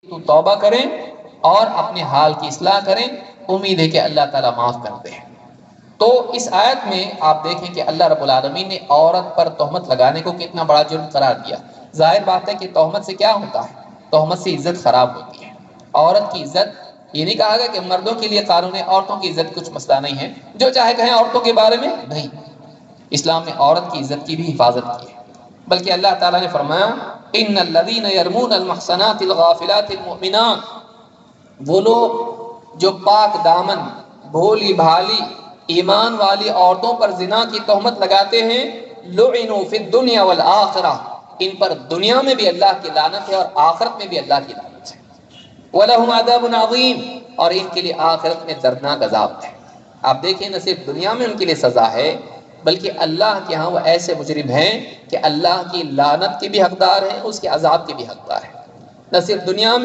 تو توبہ کریں اور اپنے حال کی اصلاح کریں، امید ہے کہ اللہ تعالیٰ معاف کرتے ہیں۔ تو اس آیت میں آپ دیکھیں کہ اللہ رب العالمین نے عورت پر تہمت لگانے کو کتنا بڑا جرم قرار دیا۔ ظاہر بات ہے کہ تہمت سے کیا ہوتا ہے؟ تہمت سے عزت خراب ہوتی ہے۔ عورت کی عزت، یہ نہیں کہا گیا کہ مردوں کے لیے قانون ہے، عورتوں کی عزت کچھ مسئلہ نہیں ہے، جو چاہے کہیں عورتوں کے بارے میں، نہیں، اسلام نے عورت کی عزت کی بھی حفاظت کی ہے۔ بلکہ اللہ تعالیٰ نے فرمایا ان الذین یرمون المحصنات الغافلات المؤمنات، وہ لوگ جو پاک دامن، بھولی بھالی، ایمان والی عورتوں پر زنا کی تہمت لگاتے ہیں، لعنوا فی الدنیا والآخرہ، ان پر دنیا میں بھی اللہ کی لعنت ہے اور آخرت میں بھی اللہ کی لعنت ہے۔ وَلَهُمْ عَذَابٌ عَظِيمٌ، اور ان کے لیے آخرت میں دردناک عذاب ہے۔ آپ دیکھیں نہ صرف دنیا میں ان کے لیے سزا ہے، بلکہ اللہ کے ہاں وہ ایسے مجرم ہیں کہ اللہ کی لعنت کے بھی حقدار ہیں، اس کے عذاب کے بھی حقدار ہیں۔ نہ صرف دنیا میں